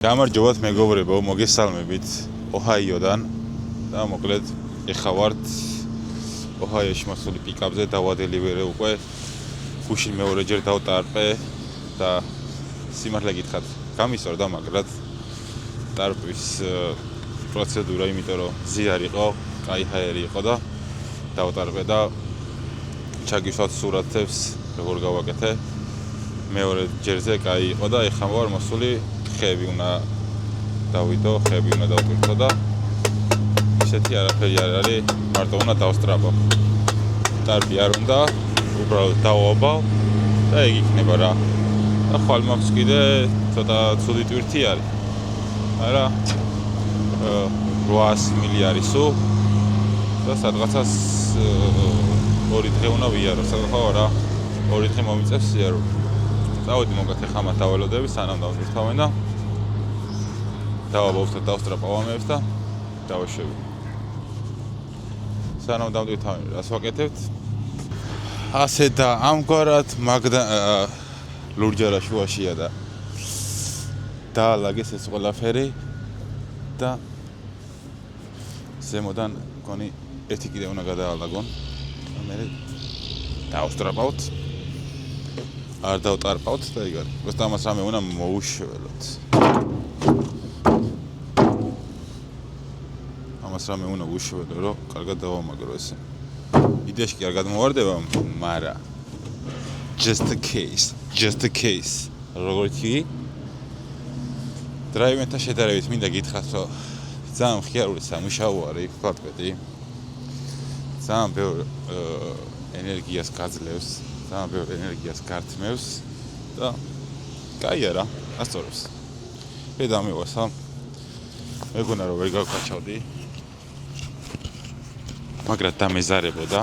გამარჯობათ მეგობრებო, მოგესალმებით ოჰაიოდან და მოკლედ ეხა ვართ ოჰაიოში მოსული პიკაპზე დავადელივერე უკვე გუშინ მეორეჯერ დავტარპე და სიმართლე გითხრათ გამისწორდა მაგრამ ტარპის პროცედურა იმიტომ რომ ზიარი იყო, კაი ჰაერი იყო და დავტარპე და ჩაგისვათ სურათებს როგორ გავაკეთე მეორე ჯერზე კაი იყო და ეხა ვარ მოსული ხეები უნდა დავიდო, ხეები უნდა დავტვირთო და ისეთი არაფერი არ არის, მარტო უნდა დავსტრაბო. ტარპი არ უნდა, უბრალოდ დავაბავ და ეგ იქნება რა. და ხვალ მაქვს კიდე ცოტა ცუდი ტვირთი არის. არა 800 მილი არის სულ და სადღაცას 2 დღე უნდა ვიარო, სადღაც რა 2 დღე მომიწევს ზიარული. წავედი მოგეთ ეხა მათ დაველოდები სანამ დავტვირთავენ და დავაბავთ და დავსტრაპავამებს და დავაშვები. სანამ დავტვირთავენ რას ვაკეთებთ? ასე და ამგვარად მაგდა ლურჯარა შუაშია და დაალაგეს ეს ყველაფერი და ზემოდან მგონი ერთი კიდე უნდა გადაალაგონ და მე დავსტრაპავთ არ დავტარპავთ და ეგ არის. უბრალოდ ამას რამე უნდა მოუშველოთ. ამას რამე უნდა უშველო, რომ კარგად დავამაგრო ესე. იდეაში კი არ გადმოვარდება, მაგრამ just a case. როგორც კი დრაივერთან შედარებით მინდა გითხრათ, რომ ძალიან მხიარული სამუშაო არის, ვთქვათ მეტი. ძალიან ბევრ ენერგიას გაძლევს. ძალიან ბევრ ენერგიას გართმევს და კაი არა, ასწორებს. მე დამივასა. მეგონა რომ ვერ გავკაჩავდი. მაგრამ დამეზარებოდა.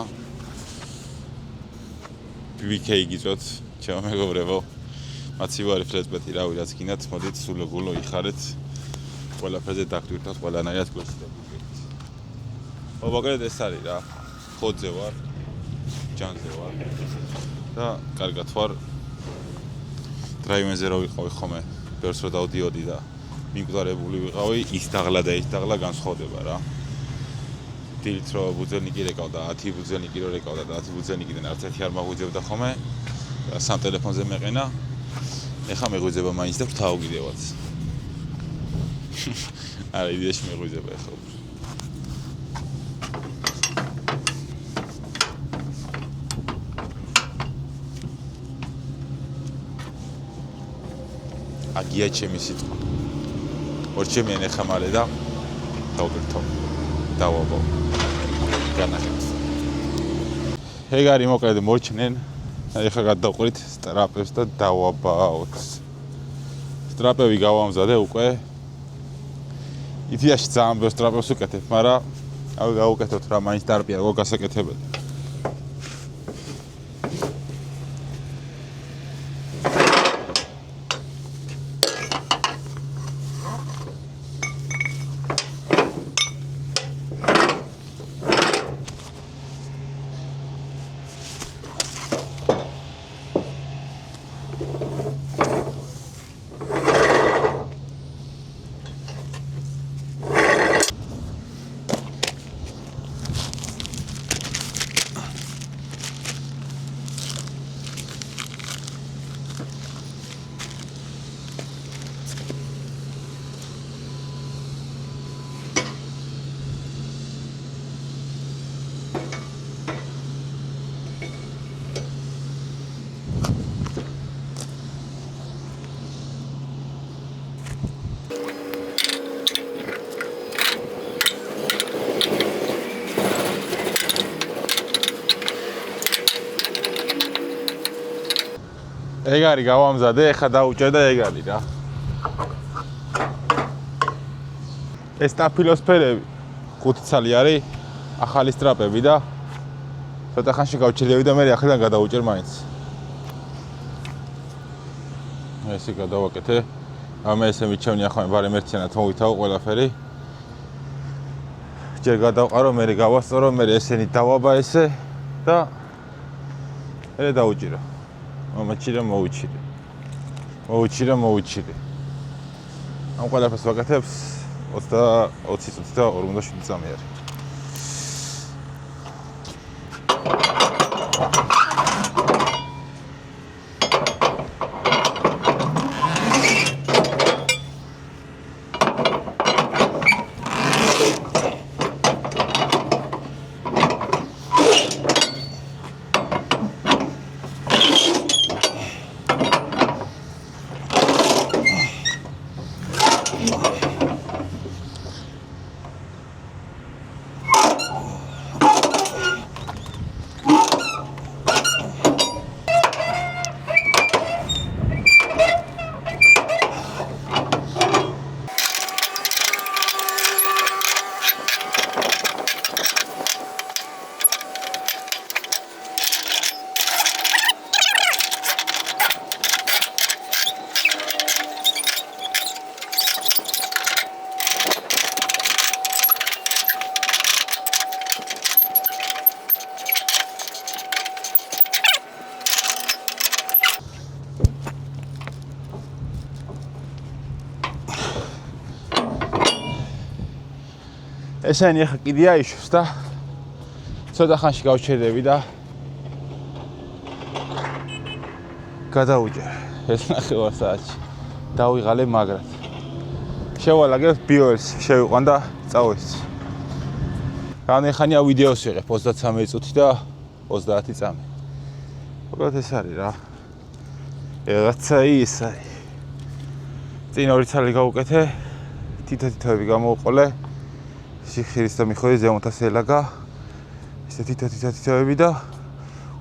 BBK გიწოთ, ჩემო მეგობრებო. მაცივარი ფლეტბეტი რავი რაც გინდათ, მოდით სულოგულო იხარეთ. ყველაფერზე დაგტვირთოთ, ყველანაირად გვესწრებით. მოგეთ ეს არის რა. ხოძე ვარ. ჯანზე ვარ. და კარგად ვარ. დრაივერზე რო ვიყავი ხოლმე, ბევრს რო დავდიოდი და მიგვარებული ვიყავი, ის დაღლა განსხვავდება რა. დილით რო ბუძელნიკი რეკავდა, 10 ბუძელნიკი რო რეკავდა და 10 ბუძელნიკიდან არც ერთი არ მაგვიძებდა ხოლმე. სამ ტელეფონზე მეყენა. ეხა მეგვიძება მაინც და ვთავგიდევაც. არა, იდეაში მეგვიძება ეხა. აგია ჩემი სიტყვა. ორჩემიან ეხა მალე და დავტვირთო. დავაბავ. განახეთ. ეგ არის მოკლედ მორჩნენ. ეხა გადავყვრით სტრაპებს და დავაბავთ. სტრაპები გავამზადე უკვე. იდეაში ძალიან ბევრ სტრაპებს ვუკეთებ, მაგრამ ავი გავუკეთოთ რა მაინც ტარპი არ გასაკეთებელი. ეგ არის გავამზადე, ეხა დაუჭერ და ეგ არის რა. ეს სტაფილოსფერები 5 ცალი არის, ახალი სტრაპები და ცოტა ხანში გავჭირდები და მე ახრიდან გადავუჭერ მაინც. ესე გადავაკეთე. ამე ესე მიჩვენია ხოლმე ბარემ ერთიანად მოვითაო ყველაფერი. ჯერ გადავყარო, მე გავასწორო, მე ესენი დავაბა ესე და მე დავუჭირო. მოუჩირე. ამ ყველაფერს ვაკეთებს 20 წუთი და 47 წამი არის. ესენი ახლა კიდე აიშოს და ცოტა ხანში გავჩერდები და გადავუჭერ ეს ნახევარ საათში დავიღალე მაგრად შევალაგებ ბიოელს შევიყვან და წავეცი რამე ხანია ვიდეოს ვიღებ 33 წუთი და 30 წამი უბრალოდ ეს არის რა რაღაცა ის არის წინ 2 წელი გავუკეთე თითო-თითოები გამოვყოლე სიხირის და მიხვედი ზემოთას ელაგა ისე თითო-თითოები და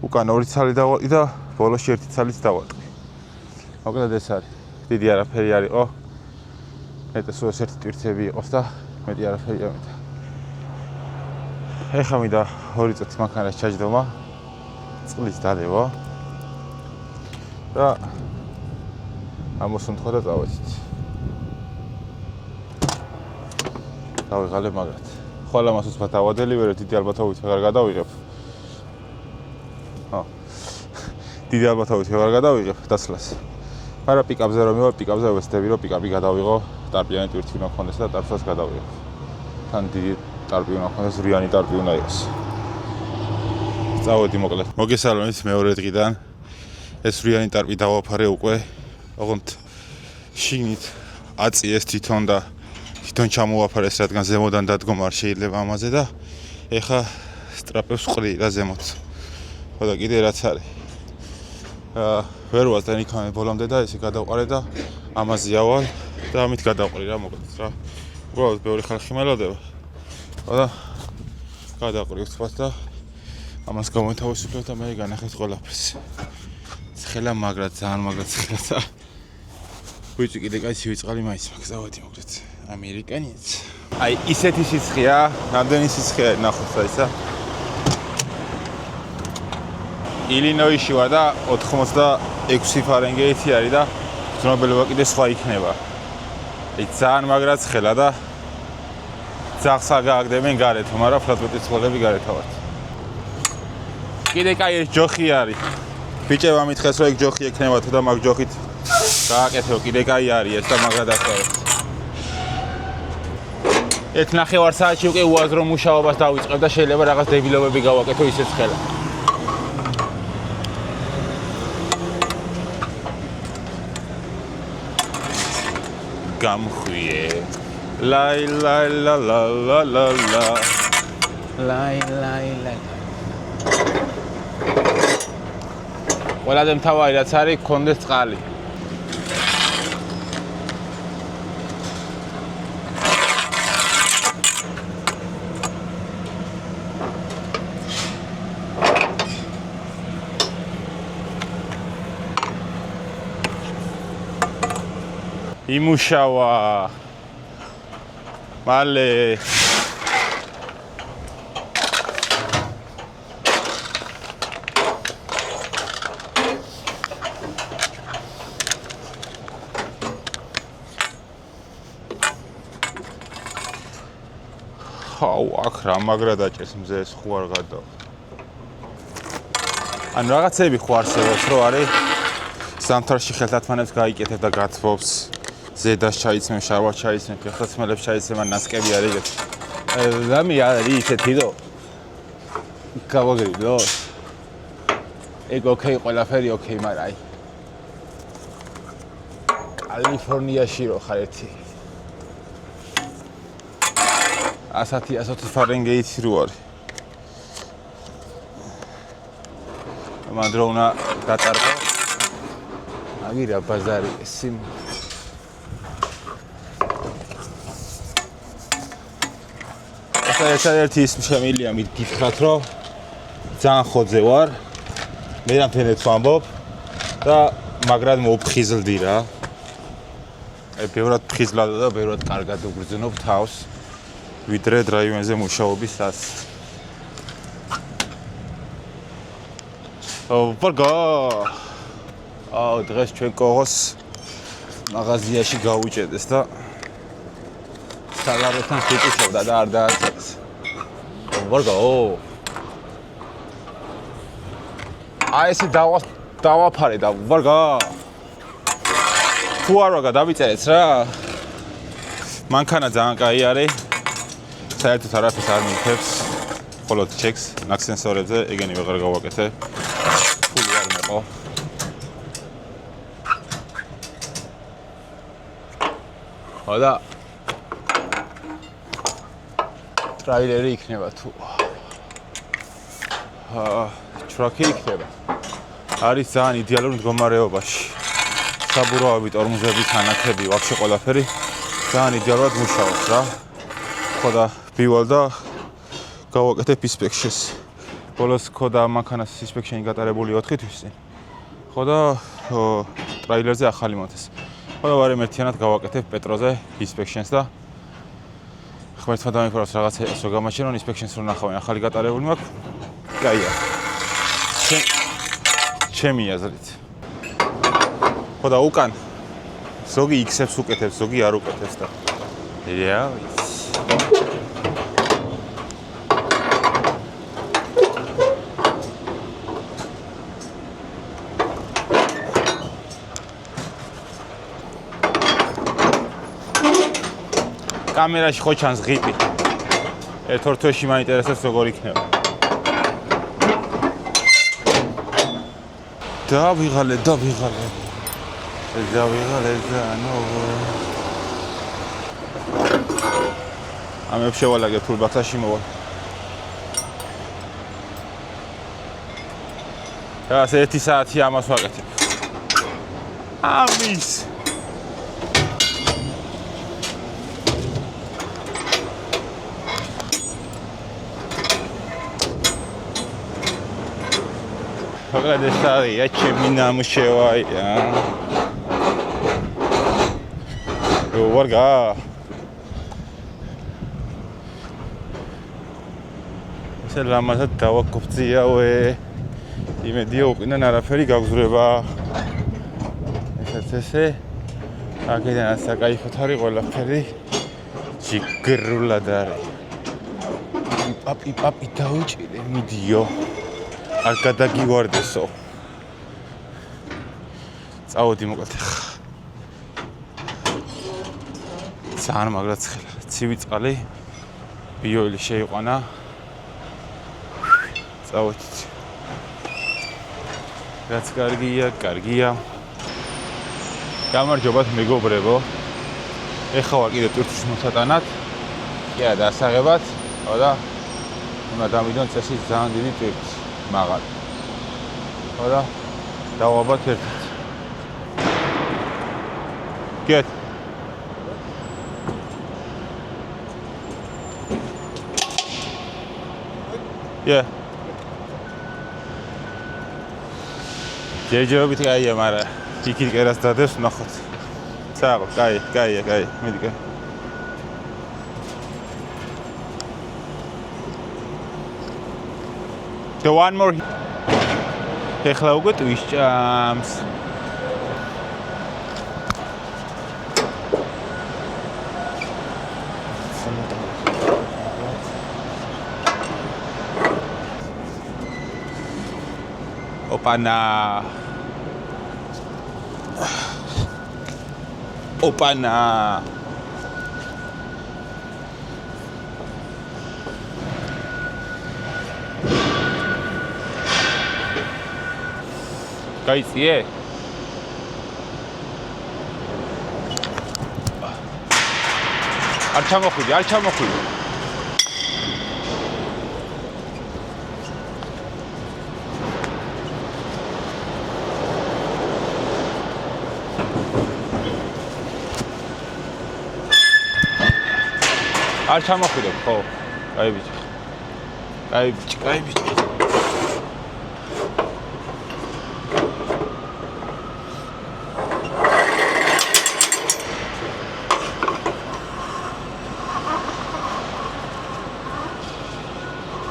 უკან 2 წელი დავაყი და ბოლოში 1 წელიც დავაყი მოკლედ ეს არის დიდი არაფერი არ იყო მეტად სულ ერთი ტვირთები იყოს და მეტი არაფერი არ მეტა ეხლა მინდა 2 წუთი მანქანას ჩაჯდომა წყლის დალევა და ამოსუნთქვა და წავეცით დავიღალე მაგრად ხოლმე ამას უცბად ავადელივერე დიდი ალბათობით აღარ გადავიღებ დიდი ალბათობით აღარ გადავიღებ დასლას მაგრამ პიკაპზე რომ მივა პიკაპზე ვეცდები რომ პიკაპი გადავიღო ტარპიანი ტვირთი უნდა გქონდეს და ტარფსაც გადავიღებ თან დიდი ტარპი უნდა გქონდეს რიანი ტარპი უნდა იყოს წავედი მოკლედ მოგესალმებით მეორე დღიდან ეს რიანი ტარპი დავაფარე უკვე ოღონდ შიგნით აწიეს თვითონ და თვითონ ჩამოვაფარეს რადგან ზემოდან დადგომა არ შეიძლება ამაზე და ეხა სტრაპებს ვყრი რა ზემოთ ხო და კიდე რაც არის ვერ ვაზდენ იქამდე ბოლომდე და ესე გადავყარე და ამაზე ავალ და ამით გადავყრი რა მოკლედ რა უბრალოდ ბევრი ხალხი მელოდება ხო და გადავყრი უცბად და ამას გამოთავისუფლებ და მე განახეთ ყველაფერს ცხელა მაგრად ძალიან მაგრად ცხელა და ვიჭი კიდე კაცი ვიწყალი მაინც მაქვს დავადი მოკლედ ამერიკანიც აი ისეთი სიცხეა რამდენი სიცხეა ნახოთ და ისა ილინოისში ვარ და 86 ფარენგეიტი არის და ცნობილობა კიდე სხვა იქნება აი ძალიან მაგრად ცხელა და ძაღს აგაგდებენ გარეთ მაგრამ ფრატვეტის წყლები გარეთ ავართ კიდე კაი ეს ჯოხი არის ბიჭებმა მითხეს რომ ეგ ჯოხი ექნება თუ და მაგ ჯოხით გააკეთო კიდე კაი არის ეს და მაგრად ახავთ ერთ ნახევარ საათში უკვე უაზრო მუშაობას დავიწყებ და შეიძლება რაღაც დებილობები გავაკეთო ისეც ხელა. გამხვიე. ლაი ლაი ლა ლა ლა ლა ლა. ლაი ლაი ლაი. ყველაზე მთავარი რაც არის, გქონდეს წყალი. იმუშავა მალე ხაუ აქ რა მაგრა დაჭერს მზე ეს ხო არ გადა ან რაღაცები ხო არსებობს რომ არის ზამთარში ხელთათმანებს გაიკეთებ და გაცბობს ზედას ჩაიცმე, შარვას ჩაიცმე, ფეხსაცმელებს ჩაიცმე, ნასკები არის ეგეთი. რამე არის ისეთი რომ გავაგრიდო. ეგ ოკეი, ყველაფერი ოკეი, მაგრამ აი კალიფორნიაში რო ხარ ერთი 120 ფარენგეიტი რო არის. მანდ რო უნდა დატარყო. აგირა ბაზარი სიმ ერთ-ერთი ის შემილია მითხრათ რომ ძალიან ხოძე ვარ მე რამდენიც ვამბობ და მაგრამ მოფხიზლდი რა აი ბევრად ფხიზლად და ბევრად კარგად უგრძნობ თავს ვიდრე დრაივენზე მუშაობის ას ვარგა დღეს ჩვენ კოღოს მაღაზიაში გავუჭედეს და სალაროსთან შეკითხავდა და არ დააწეს. ვარგა აი ესე დავაფარე და ვარგა თუ არ ვარგა დავიწერეთ რა მანქანა ძალიან კაი არის საერთოდ არაფერს არ მიიღებს მხოლოდ ჩეკს ნაქსენსორებზე ეგენი ვეღარ გავაკეთე ფული არ მეყო ხოდა ტრაილერი იქნება თუ ტრაკი იქნება არის ძალიან იდეალურ მდგომარეობაში საბურავები ტორმუზები თანაქები ვაფშე ყველაფერი ძალიან იდეალურად მუშაობს რა ხოდა ბივალ და გავაკეთებ ინსპექშენს ბოლოს ხოდა მანქანას ინსპექშენი გატარებული 4 თვის წინ ხოდა ტრაილერზე ახალი მონთეს ხოდა ვარემ ერთიანად გავაკეთებ პეტროზე ინსპექშენს და ხმერთმა დამიფაროს რაღაცა ისო გამაჩნია რომ ინსპექშენს რო ნახავენ ახალი გატარებული მაქვს კაია ჩემი აზრით ხოდა უკან ზოგი X-ებს უკეთებს ზოგი არ უკეთებს და კამერაში ხო ჩანს ღიტი ერთ-ორ თვეში მაინტერესებს როგორ იქნება დავიღალე ამებს შევალაგებ ფულბაქსაში მოვალ რა 1 საათი ამას ვაკეთებ ამის Pagradestari, ჩემი ნამუშევარია. ვარგა. ესე ლამაზად დავაკופწიავე. იმედია უკიდან არაფერი გაგზურება. ესაც ესე. აქედან საკაიფოთ არის ყველაფერი. ჯიგრულად არის. პაპი დაუჭირე მიდიო. არ გადაგივარდესო. წავედი მოკლედ ხა. ძალიან მაგრად ცხელა. ცივი წყალი ბიოილი შეიყვანა. წავედი. რაც კარგია. გამარჯობათ მეგობრებო. ეხლა ვარ კიდე ტვირთის მოსატანად. კი არა დასაღებად. ხოდა უნდა დამიდონ წესი ძალიან დიდი ტვირთი. მაღალ. ხოდა დავაბათ ერთად. Get. Yeah. ჯერჯერობით კაია, მაგრამ იქით კერას დადებს ნახოთ. წააღო, კაია, მიდგა. The one more. ეხლა უკვე ტვისჭამს. ოპანა. ოპანა გაიწიე არ ჩამოხვიდი არ ჩამოხვიდე ხო კაი ბიჭი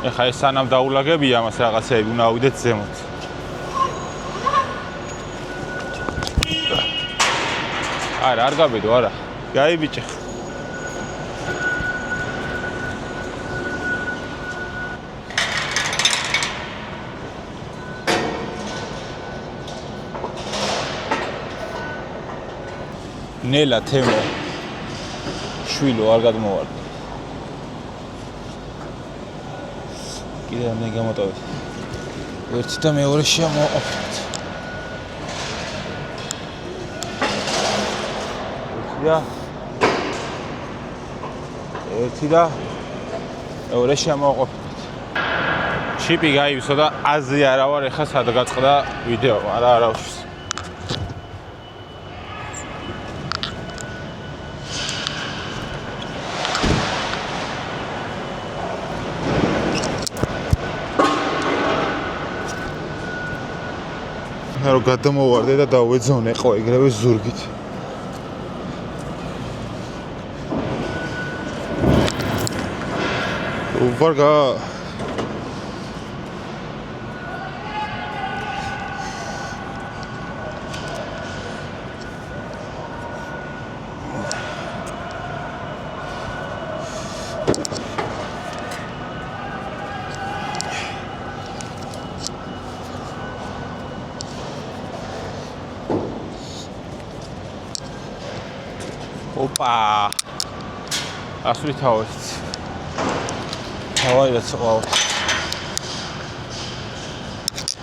ეხა ეს სანამ დაულაგებია მას რაღაცეები უნდა ავიდეთ ზემოთ არ გაბედო არა კაი ბიჭი ნელა თემო შვილო არ გადმოვარ კიდე ამ გამოტოვეთ ერთი და მეორე შემოაყოფით ერთი და მეორე შემოაყოფით ჩიპი გაივსო და აზრი არა ვარ ეხა სად გაწყდა ვიდეო არა უშვის რომ გადამოვარდე და დავეძონე ყო ეგრევე ზურგით ვარგა ოპა ასვი თავით თავი რაც ყავს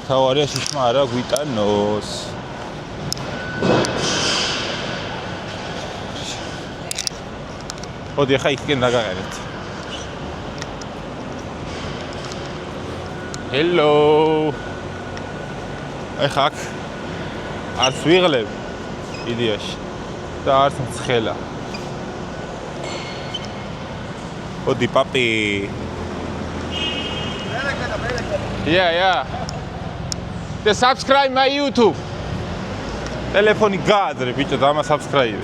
თავარია შიშმა არა გვიტანოს ოდი ხა იქენ დაგაყენეთ ჰელო ეხა არც ვიღლებ იდეაში და არც მცხელა ოდი პაპი Yeah. The subscribe my YouTube. Telefoni gadre, bicho, dama subscribe.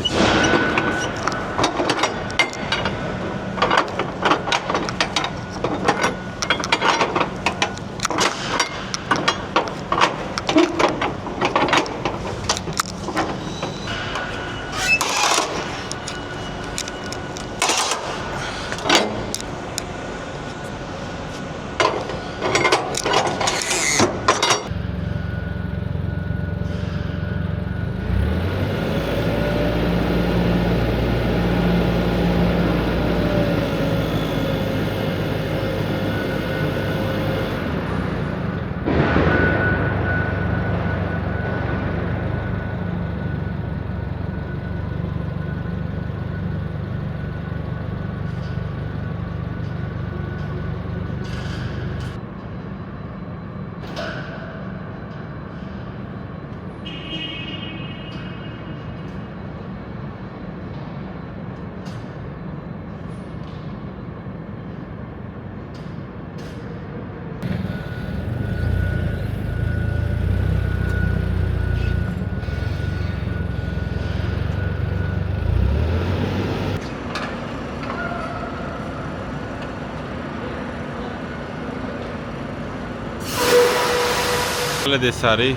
ეს არის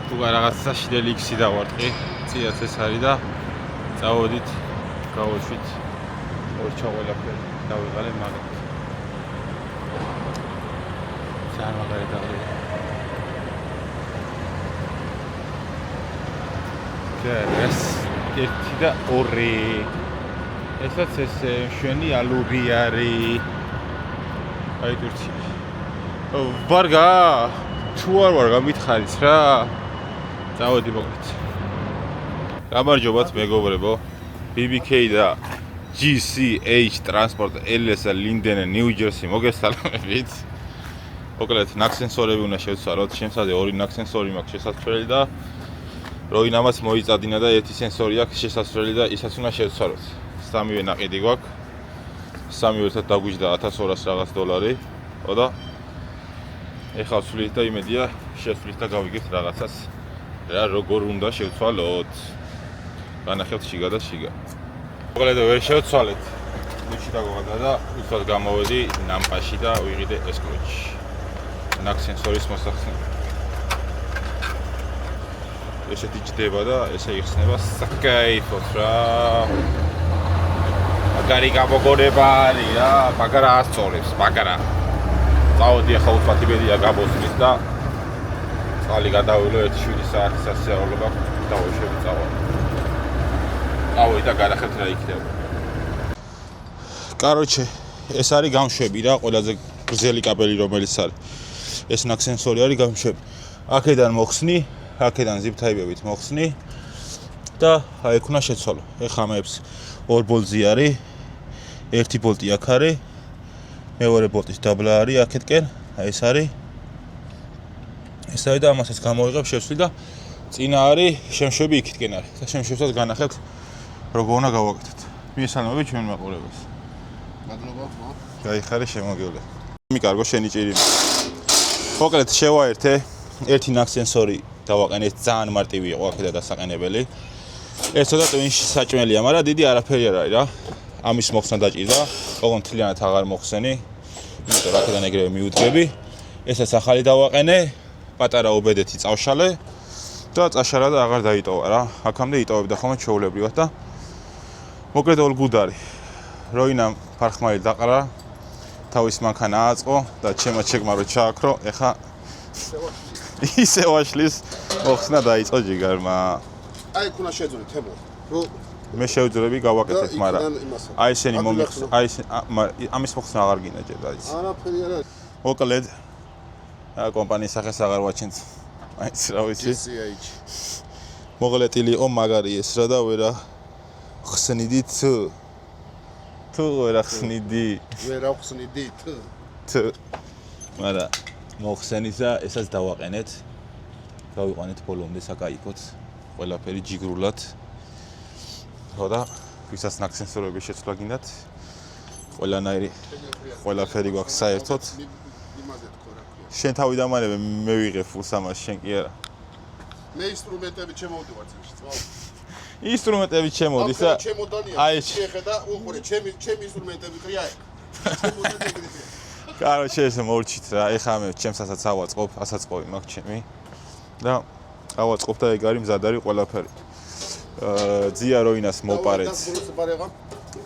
თუ რაღაცა შიდელი X-ი დავარტყი, წიაც ეს არის და წავოდით, გავოშვით ორჩა ყველაფერი, დავიღალე მაგათ. ძალიან მაგარი დაღლია. ეს 1 და 2. ესაც ეს შვენი ალუვი არის. აი ტურცი. ვარგა? თუ არ ვარ გამითხარიც რა. წავედი მოკლედ. გამარჯობათ მეგობრებო. BBK და GCH Transport LS Linden New Jersey მოგესალმებით. მოკლედ ნაქსენსორები უნდა შევცვალოთ. შემსადე 2 ნაქსენსორი მაქვს შესასვლელი და როინამაც მოიწადინა და 1 სენსორი აქვს შესასვლელი და ისაც უნდა შევცვალოთ. 3-ვე ნაყიდი გვაქვს. 3-ვე ერთად დაგვიჯდა 1200 რაღაც $. ოდა ეხლა ვცვლით და იმედია შევცვლით და გავიგებთ რაღაცას. რა როგორ უნდა შევცვალოთ. განახებთ შიგა და შიგა. მოკლედ ვერ შევცვალეთ. ნიჩი დაგოღდა და უცბად გამოვედი ნამპაში და ვიყიდე ეს ключი. ნაქსენსორის მოსახსნელი. ესეთი ჯდება და ესე იხსნება საკაიფოდ რა. მაგარი გამოგონება არის რა, მაგარა ასწორებს, მაგარა. წავედი ახლა უცბად იმედია გამოსვლის და წყალი გადავილო 1-7 საათის სასწავლობა დავეშები წავალ. ავი და გადახევთ რა იქნება. Короче, ეს არის გამშვები რა, ყველაზე გრძელი კაბელი რომელიც არის. ეს ნაქსენსორი არის გამშვები. აქედან მოხსნი, აქედან ზიპ-თაიპებით მოხსნი და აი იქ უნდა შეცვალო. ეხლა მეებს 2 ბოლტი არის. 1 ბოლტი აქ არის. მეორე ბოლტის დაბლა არის აქეთკენ. აი ეს არის. ეს არის და ამასაც გამოვიღებ, შევსვი და წინა არის, შემშვები იქითკენ არის. და შემშვებსაც განახებთ როგორ უნდა გავაკეთოთ. მიესალმებით ჩვენ მაყურებელს. მადლობა. გაიხარე შემოგევლე. მიკარგო შენი ჭირი. მოკლედ შევაერთე 1 ნაქსენსორი დავაყენეთ ძალიან მარტივი იყო აქედა დასაყენებელი. ეს ცოტა ტვინში საჭმელია, მაგრამ დიდი არაფერი არ არის რა. ამის მოხსნა დაჭირდა, ოღონდ თლიანად აღარ მოხსენი. იმიტომ რომ აქედან ეგრევე მიუდგები. ესაც ახალი დავაყენე, პატარა უბედეთი წავშალე და წაშალა და აღარ დაიტოვა რა. აქამდე იტოვებდა ხოლმე ჩვეულებრივად და მოკლედ ოლგუდარი. როინამ ფარხმალი დაყრა, თავის მანქანა აწყო და ჩემო ჩეკმარო ჩააქრო, ეხა ისე ვაშლის მოხსნა დაიწყო ჯიგარმა. აი ქუნა შეძურე თემო. რომ მე შევძურები გავაკეთეთ, მაგრამ აი ესენი მომიხსნა, აი ამის მოხსნა აღარ გინდა ჯერ დაიწყო. არაფერი არ არის. მოკლედ კომპანიის სახეს აღარ ვაჩენთ. აიც რა ვიცი. GCH. მოღლეტილი იყო მაგარი ეს რა და ვერა ხსნიდით. თუ ვერა ხსნიდი. ვერა ხსნიდით. მაგრამ მოხსენით და ესაც დავაყენეთ. გავიყვანეთ ბოლომდე საკაიფოთ. ყველაფერი ჯიგრულად. ხო და ვისაც ნაქსენსორები შეცვლა გინდათ. ყველაფერი გვაქვს საერთოდ. იმაზე თქო რა ქვია. შენ თავი დამანებე მე ვიღებ ფულს ამას შენ კი არა. მე ინსტრუმენტები ჩემოვდივარ წინში, წვალ. ინსტრუმენტები ჩემოდის და აი შეხედა, უყურე, ჩემი ინსტრუმენტები ყრია ეგ. კაროჩე ესე მოვჩით რა, ეხლა მე ჩემსაც ავაწყობ, ასაწყობი მაქვს ჩემი. და ავაწყობ და ეგ არის მზადარი ყველაფერი. ძია როინას მოპარეთ.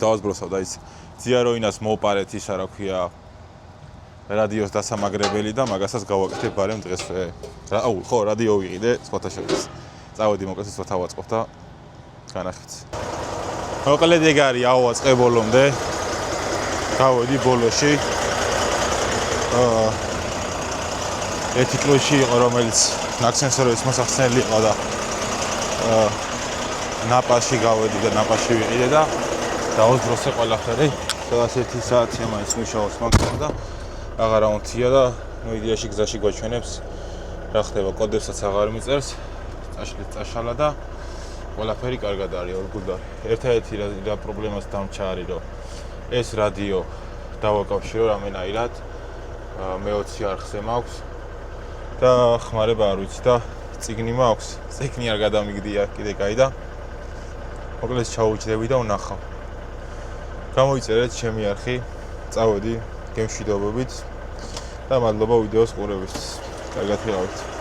დავაზბროსავ და ის ძია როინას მოპარეთ ისა რა ქვია რადიოს დასამაგრებელი და მაგასაც გავაკეთებ ბარემ დღესვე. აუ, ხო, რადიო ვიყიდე, სხვათა შორის. წავედი მოკლედ სხვა თავაწყობ და განახეთ. მოკლედ ეგ არის ავაწყე ბოლომდე. გავედი ბოლოში. ერთი ключი იყო, რომელიც ნაქსენსორების მოსახსნელი იყო და ნაპაში გავედი და ნაპაში ვიყიდე და დავაზბროსე ყველაფერი. სადაც 1 საათი მაინც მუშაობს მაგასთან და აღარა უნთია და მოიდიაში გზაში გვაჩვენებს რა ხდება, კოდებსაც აღარ მიწერს. წაშალა და ყველაფერი კარგად არის, ორგულდარი. ერთადერთი რა პრობლემას დამჭა არის, რომ ეს რადიო დავაკავშირო რამენაირად მე-20 არხზე მაქვს და ხმარება არ ვიცი და წიგნი მაქვს. წიგნი არ გადამიგდია კიდე კაი და მოკლედ ჩაუჭდები და ვნახავ. გამოიწერეთ ჩემი არხი, წავედი გემშვიდობებით და მადლობა ვიდეოს ყურებისთვის. კარგად ვიყავით.